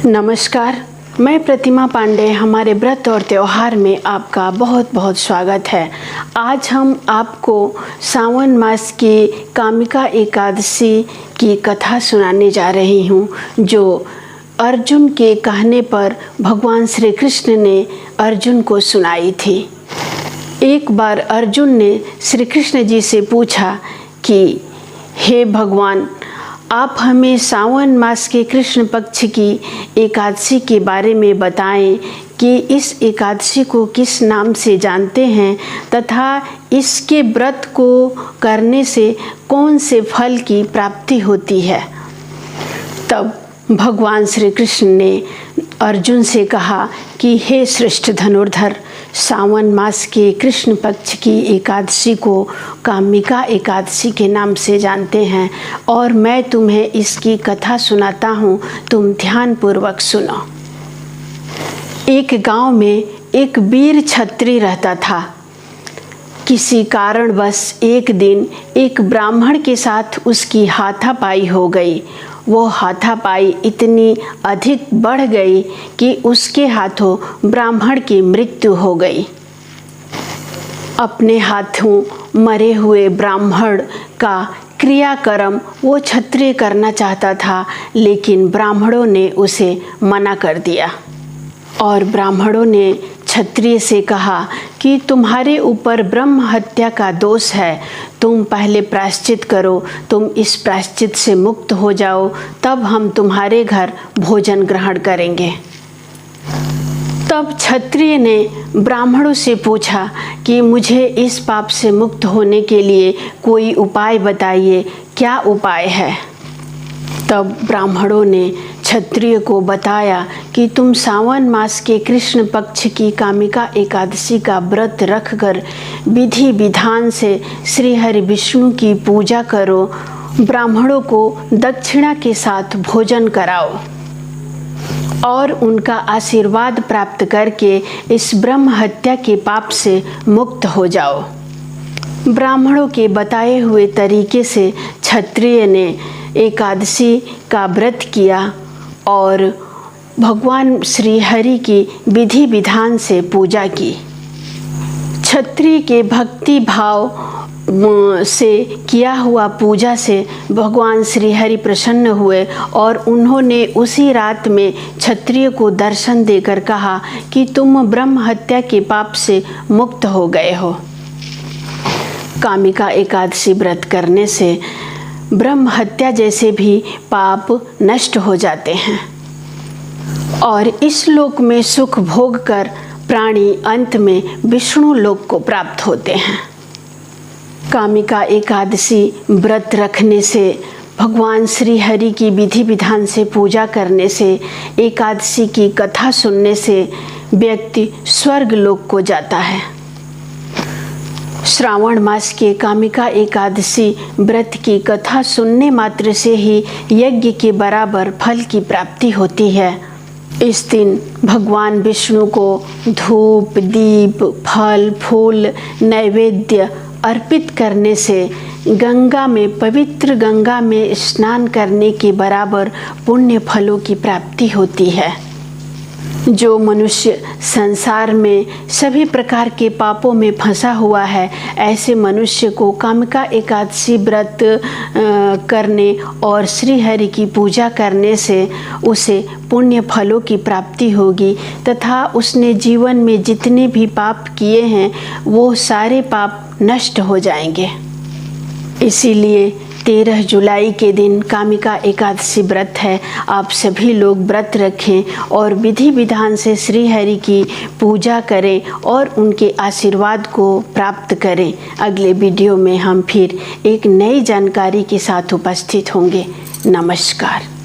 नमस्कार, मैं प्रतिमा पांडे। हमारे व्रत और त्यौहार में आपका बहुत बहुत स्वागत है। आज हम आपको सावन मास की कामिका एकादशी की कथा सुनाने जा रही हूँ, जो अर्जुन के कहने पर भगवान श्री कृष्ण ने अर्जुन को सुनाई थी। एक बार अर्जुन ने श्री कृष्ण जी से पूछा कि हे भगवान, आप हमें सावन मास के कृष्ण पक्ष की एकादशी के बारे में बताएं कि इस एकादशी को किस नाम से जानते हैं तथा इसके व्रत को करने से कौन से फल की प्राप्ति होती है। तब भगवान श्री कृष्ण ने अर्जुन से कहा कि हे श्रेष्ठ धनुर्धर, सावन मास के कृष्ण पक्ष की एकादशी को कामिका एकादशी के नाम से जानते हैं और मैं तुम्हें इसकी कथा सुनाता हूँ। तुम ध्यानपूर्वक सुनो। एक गांव में एक वीर क्षत्रिय रहता था। किसी कारणवश एक दिन एक ब्राह्मण के साथ उसकी हाथापाई हो गई। वो हाथापाई इतनी अधिक बढ़ गई कि उसके हाथों ब्राह्मण की मृत्यु हो गई। अपने हाथों मरे हुए ब्राह्मण का क्रियाकर्म वो क्षत्रिय करना चाहता था, लेकिन ब्राह्मणों ने उसे मना कर दिया और ब्राह्मणों ने क्षत्रिय से कहा कि तुम्हारे ऊपर ब्रह्म हत्या का दोष है, तुम पहले प्रायश्चित करो। तुम इस प्रायश्चित से मुक्त हो जाओ, तब हम तुम्हारे घर भोजन ग्रहण करेंगे। तब क्षत्रिय ने ब्राह्मणों से पूछा कि मुझे इस पाप से मुक्त होने के लिए कोई उपाय बताइए, क्या उपाय है। तब ब्राह्मणों ने क्षत्रिय को बताया कि तुम सावन मास के कृष्ण पक्ष की कामिका एकादशी का व्रत रखकर विधि विधान से श्री हरि विष्णु की पूजा करो, ब्राह्मणों को दक्षिणा के साथ भोजन कराओ और उनका आशीर्वाद प्राप्त करके इस ब्रह्म हत्या के पाप से मुक्त हो जाओ। ब्राह्मणों के बताए हुए तरीके से क्षत्रिय ने एकादशी का व्रत किया और भगवान श्री हरि की विधि विधान से पूजा की। क्षत्रिय के भक्ति भाव से किया हुआ पूजा से भगवान श्री हरि प्रसन्न हुए और उन्होंने उसी रात में क्षत्रिय को दर्शन देकर कहा कि तुम ब्रह्म हत्या के पाप से मुक्त हो गए हो। कामिका एकादशी व्रत करने से ब्रह्म हत्या जैसे भी पाप नष्ट हो जाते हैं और इस लोक में सुख भोग कर प्राणी अंत में विष्णु लोक को प्राप्त होते हैं। कामिका एकादशी व्रत रखने से, भगवान श्री हरि की विधि विधान से पूजा करने से, एकादशी की कथा सुनने से व्यक्ति स्वर्ग लोक को जाता है। श्रावण मास के कामिका एकादशी व्रत की कथा सुनने मात्र से ही यज्ञ के बराबर फल की प्राप्ति होती है। इस दिन भगवान विष्णु को धूप, दीप, फल, फूल, नैवेद्य अर्पित करने से गंगा में, पवित्र गंगा में स्नान करने के बराबर पुण्य फलों की प्राप्ति होती है। जो मनुष्य संसार में सभी प्रकार के पापों में फंसा हुआ है, ऐसे मनुष्य को कामिका एकादशी व्रत करने और श्री हरि की पूजा करने से उसे पुण्य फलों की प्राप्ति होगी तथा उसने जीवन में जितने भी पाप किए हैं वो सारे पाप नष्ट हो जाएंगे। इसीलिए 13 जुलाई के दिन कामिका एकादशी व्रत है। आप सभी लोग व्रत रखें और विधि विधान से श्री हरि की पूजा करें और उनके आशीर्वाद को प्राप्त करें। अगले वीडियो में हम फिर एक नई जानकारी के साथ उपस्थित होंगे। नमस्कार।